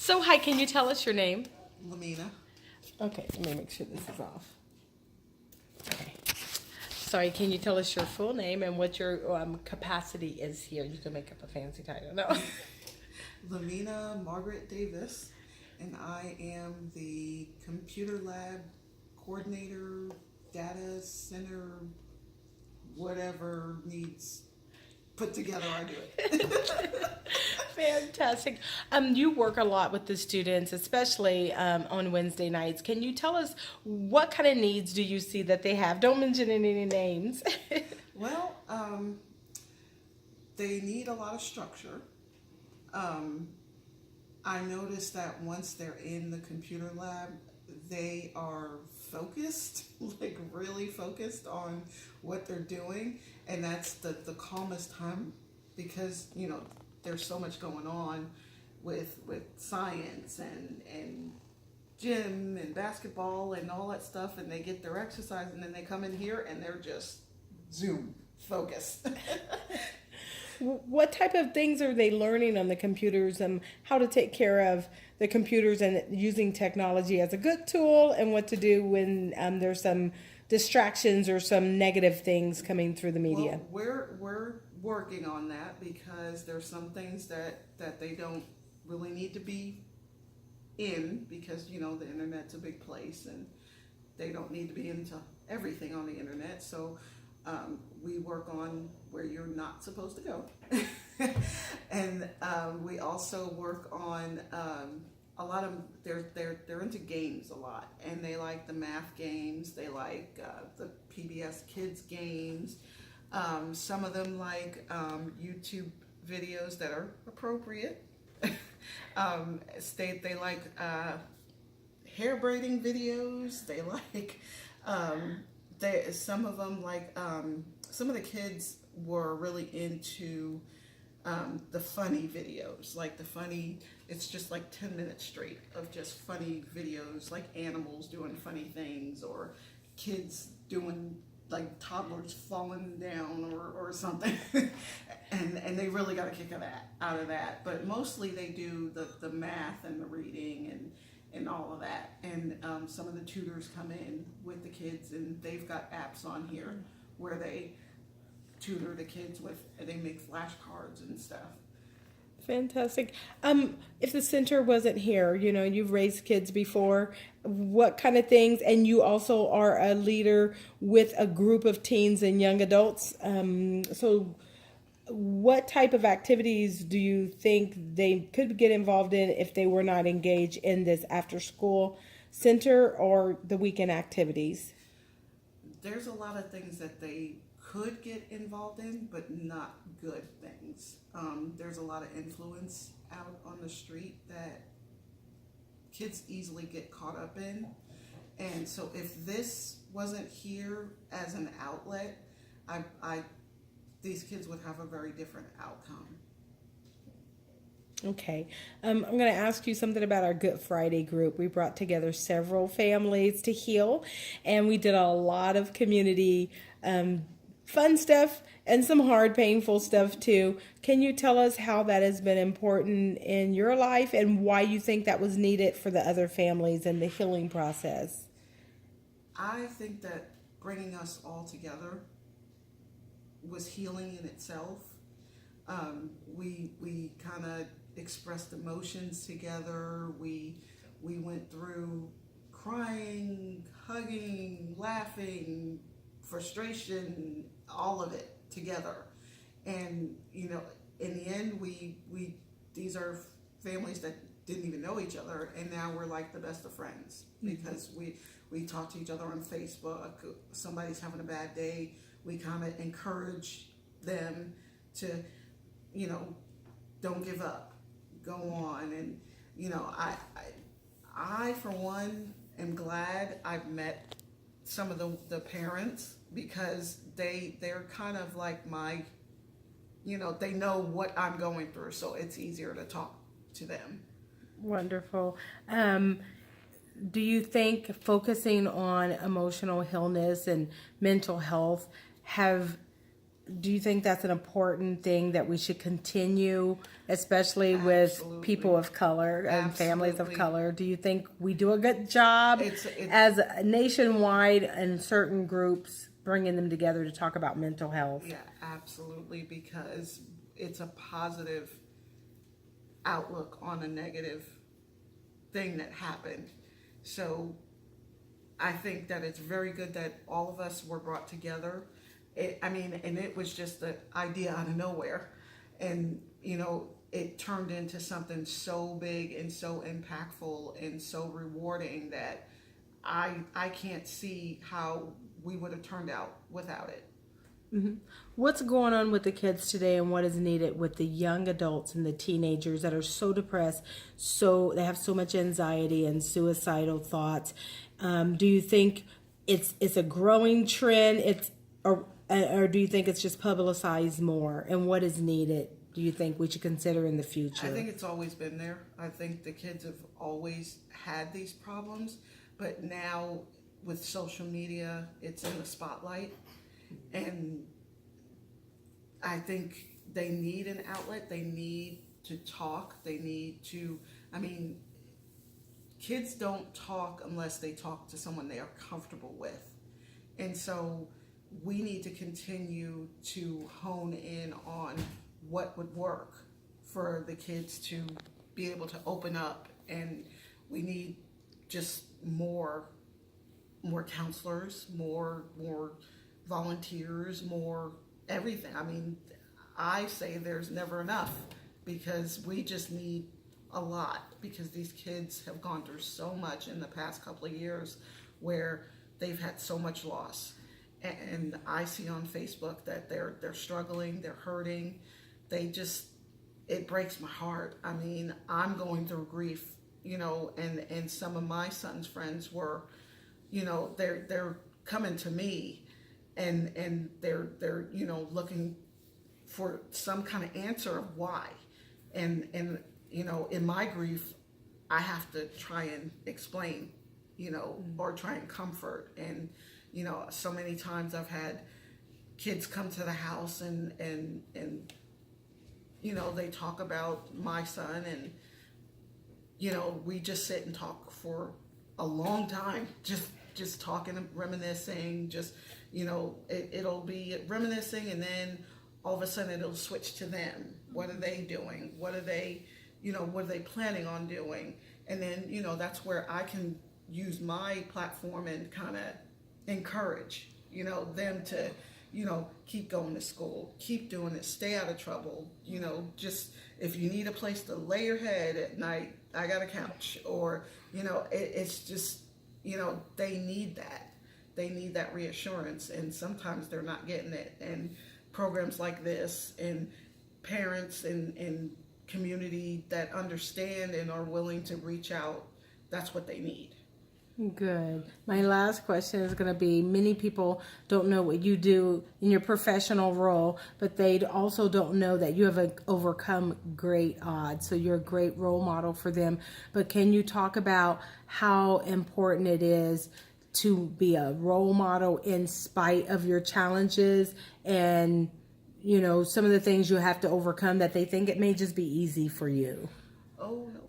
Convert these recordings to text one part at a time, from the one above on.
So, hi, can you tell us your name? Leameana. Okay, let me make sure this is off. Okay. Sorry, can you tell us your full name and what your capacity is here? You can make up a fancy title. No. Leameana Margaret Davis, and I am the computer lab coordinator, data center, whatever needs put together, I do it. Fantastic. You work a lot with the students, especially on Wednesday nights. Can you tell us what kind of needs do you see that they have? Don't mention any names. Well, they need a lot of structure. I noticed that once they're in the computer lab, they are focused, like really focused on what they're doing. And that's the calmest time because, there's so much going on with science and gym and basketball and all that stuff. And they get their exercise and then they come in here and they're just zoom focused. What type of things are they learning on the computers and how to take care of the computers and using technology as a good tool and what to do when there's some distractions or some negative things coming through the media? Well, we're working on that because there's some things that they don't really need to be in because, the internet's a big place and they don't need to be into everything on the internet. So we work on where you're not supposed to go. And we also work on a lot of they're into games a lot, and they like the math games. They like the PBS Kids games. Some of them like YouTube videos that are appropriate. They like hair braiding videos. They like some of them like some of the kids were really into the funny videos, like it's just like 10 minutes straight of just funny videos, like animals doing funny things or kids doing like toddlers falling down or something. and they really got a kick out of that. But mostly they do the math and the reading and all of that. And some of the tutors come in with the kids and they've got apps on here where they tutor the kids with, and they make flashcards and stuff. Fantastic. If the center wasn't here, you've raised kids before, what kind of things, and you also are a leader with a group of teens and young adults. So what type of activities do you think they could get involved in if they were not engaged in this after school center or the weekend activities? There's a lot of things that they could get involved in, but not good things. There's a lot of influence out on the street that kids easily get caught up in. And so if this wasn't here as an outlet, these kids would have a very different outcome. Okay. I'm going to ask you something about our Good Friday group. We brought together several families to heal, and we did a lot of community fun stuff and some hard, painful stuff too. Can you tell us how that has been important in your life and why you think that was needed for the other families and the healing process? I think that bringing us all together was healing in itself. We kind of expressed emotions together. We went through crying, hugging, laughing, frustration, all of it together. And in the end, we these are families that didn't even know each other, and now we're like the best of friends because we talk to each other on Facebook. Somebody's having a bad day, we kind of encourage them to don't give up, go on. And I for one am glad I've met some of the parents because they're kind of like my, they know what I'm going through, so it's easier to talk to them. Wonderful. Do you think focusing on emotional illness and mental health have do you think that's an important thing that we should continue, especially with Absolutely. people of color and families of Absolutely. color? Do you think we do a good job as nationwide and certain groups bringing them together to talk about mental health? Yeah, absolutely, because it's a positive outlook on a negative thing that happened. So I think that it's very good that all of us were brought together. And it was just the idea out of nowhere. And, it turned into something so big and so impactful and so rewarding that I can't see how we would have turned out without it. Mm-hmm. What's going on with the kids today, and what is needed with the young adults and the teenagers that are so depressed, so they have so much anxiety and suicidal thoughts? Do you think it's a growing trend? Or do you think it's just publicized more? And what is needed? Do you think we should consider in the future? I think it's always been there. I think the kids have always had these problems, but now with social media, it's in the spotlight. And I think they need an outlet. They need to talk. They need to, kids don't talk unless they talk to someone they are comfortable with. And so we need to continue to hone in on what would work for the kids to be able to open up. And we need just more counselors, more volunteers, more everything. I say there's never enough, because we just need a lot, because these kids have gone through so much in the past couple of years where they've had so much loss. And I see on Facebook that they're struggling, they're hurting. It breaks my heart. I'm going through grief, and some of my son's friends were, they're coming to me and they're looking for some kind of answer of why. And in my grief, I have to try and explain, or try and comfort. And so many times I've had kids come to the house and they talk about my son, and we just sit and talk for a long time, just talking and reminiscing. It'll be reminiscing, and then all of a sudden it'll switch to them. What are they doing? What are they planning on doing? And then that's where I can use my platform and kind of encourage them to keep going to school, keep doing it, stay out of trouble. Just if you need a place to lay your head at night, I got a couch. Or it's just they need that reassurance, and sometimes they're not getting it. And programs like this, and parents and community that understand and are willing to reach out, that's what they need. Good. My last question is going to be, many people don't know what you do in your professional role, but they also don't know that you have overcome great odds. So you're a great role model for them. But can you talk about how important it is to be a role model in spite of your challenges, and some of the things you have to overcome that they think it may just be easy for you? Oh no.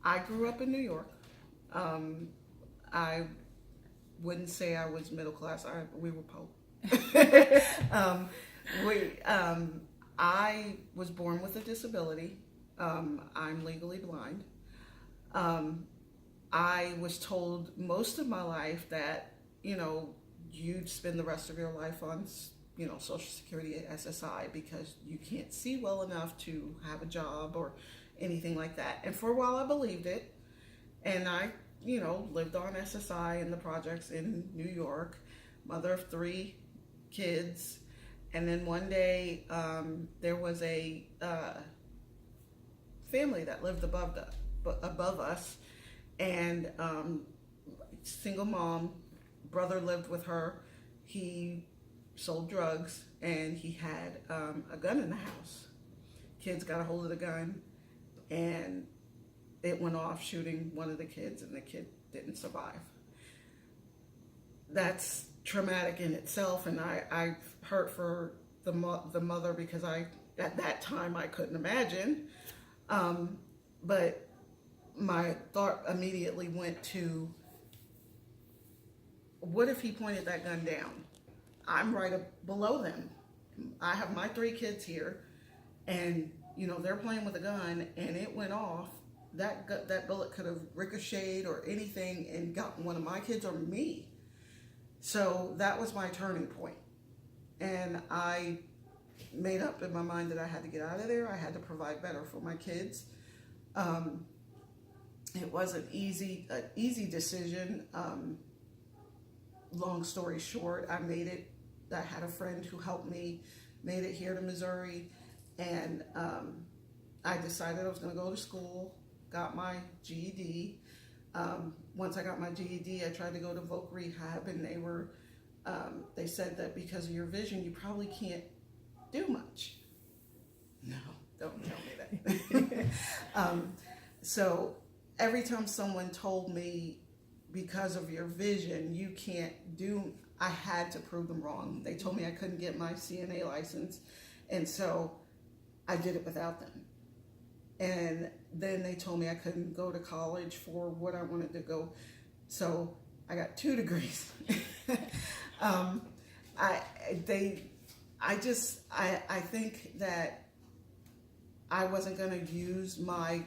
I grew up in New York. I wouldn't say I was middle class. We were poor. I was born with a disability. I'm legally blind. I was told most of my life that you'd spend the rest of your life on Social Security, SSI, because you can't see well enough to have a job or anything like that. And for a while I believed it. And I, lived on SSI in the projects in New York, mother of 3 kids. And then one day there was a family that lived above us. And single mom, brother lived with her. He sold drugs, and he had a gun in the house. Kids got a hold of the gun, and it went off, shooting one of the kids, and the kid didn't survive. that's traumatic in itself. And I hurt for the mother, because at that time I couldn't imagine. But my thought immediately went to, what if he pointed that gun down? I'm right below them. I have my 3 kids here, and they're playing with a gun, and it went off. That bullet could have ricocheted or anything and got one of my kids or me. So that was my turning point, and I made up in my mind that I had to get out of there. I had to provide better for my kids. It was an easy decision. Long story short, I made it. I had a friend who helped me, made it here to Missouri, and I decided I was going to go to school, got my GED. Once I got my GED, I tried to go to voc rehab, and they said that because of your vision, you probably can't do much. No, don't tell me that. So every time someone told me, because of your vision, you can't do, I had to prove them wrong. They told me I couldn't get my CNA license, and so I did it without them. And then they told me I couldn't go to college for what I wanted to go. So I got 2 degrees. I think that I wasn't going to use my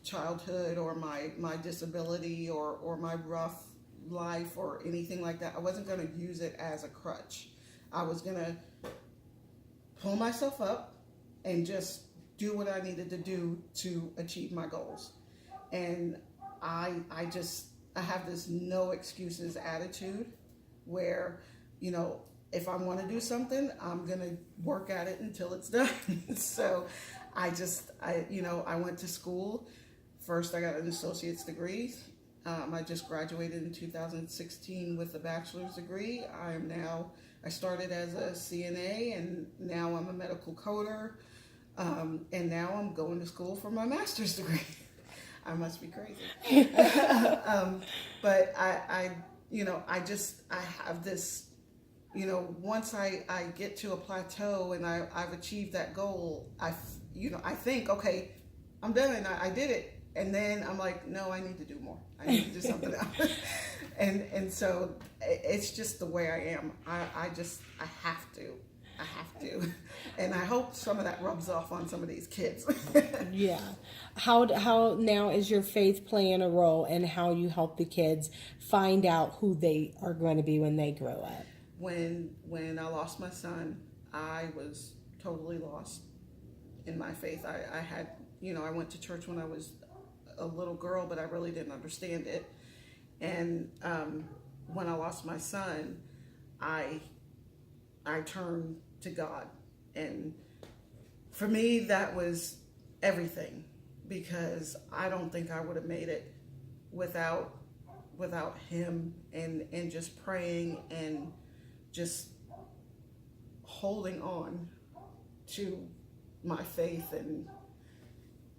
childhood or my disability or my rough life or anything like that. I wasn't going to use it as a crutch. I was going to pull myself up and just do what I needed to do to achieve my goals. And I have this no excuses attitude where, if I want to do something, I'm going to work at it until it's done. So I went to school. First, I got an associate's degree. I just graduated in 2016 with a bachelor's degree. I started as a CNA, and now I'm a medical coder. And now I'm going to school for my master's degree. I must be crazy. But I have this, once I get to a plateau and I've achieved that goal, I think, okay, I'm done and I did it. And then I'm like, no, I need to do more. I need to do something else. And so it's just the way I am. I have to. And I hope some of that rubs off on some of these kids. Yeah. How now is your faith playing a role in how you help the kids find out who they are going to be when they grow up? When I lost my son, I was totally lost in my faith. I had, I went to church when I was a little girl, but I really didn't understand it. And when I lost my son, I turned to God. And for me, that was everything, because I don't think I would have made it without him and just praying and just holding on to my faith, and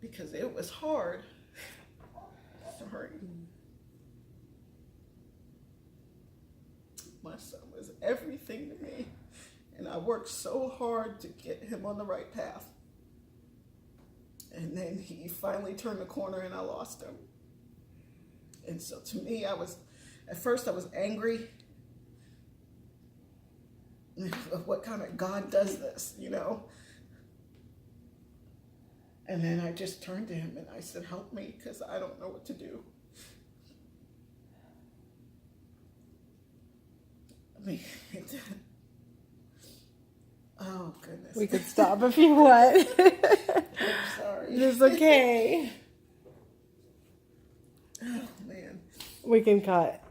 because it was hard. Sorry. My son was everything to me, and I worked so hard to get him on the right path. And then he finally turned the corner and I lost him. And so to me, at first I was angry. What kind of God does this, And then I just turned to him and I said, help me, because I don't know what to do. Oh, goodness. We could stop if you want. I'm sorry. It's okay. Oh, man. We can cut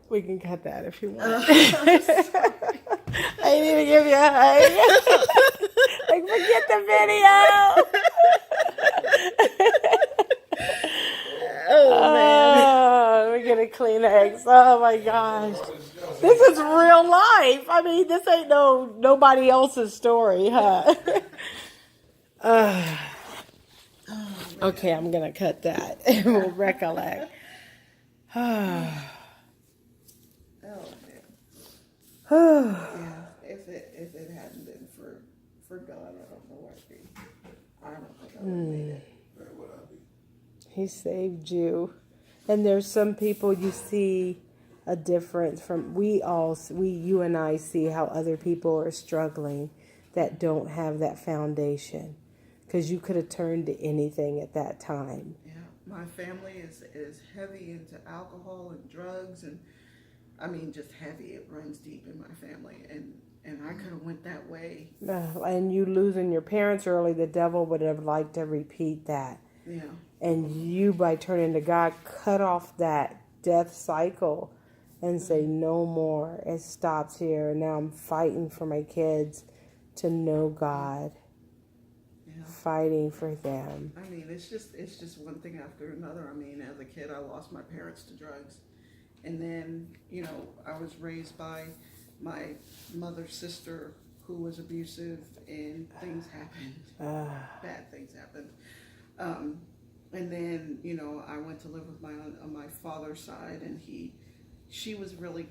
that if you want. I need to give you a hug. Like, forget the video. Oh, man. We're gonna Kleenex. Oh my gosh. This is real life. I mean, this ain't nobody else's story, huh? Okay, I'm gonna cut that. We'll recollect. Oh, man. Yeah, if it hadn't been for God, I don't know where I'd be. I don't think I would have made it. Where would I be? He saved you. And there's some people you see a difference from. You and I see how other people are struggling that don't have that foundation. Because you could have turned to anything at that time. Yeah, my family is heavy into alcohol and drugs, and I mean just heavy. It runs deep in my family, and I could have went that way. And you losing your parents early, the devil would have liked to repeat that. Yeah. And you, by turning to God, cut off that death cycle and say, no more. It stops here. And now I'm fighting for my kids to know God. Yeah. Fighting for them. I mean, it's just one thing after another. I mean, as a kid, I lost my parents to drugs. And then, you know, I was raised by my mother's sister who was abusive, and things happened. Bad things happened. And then, you know, I went to live with my father's side, and she was really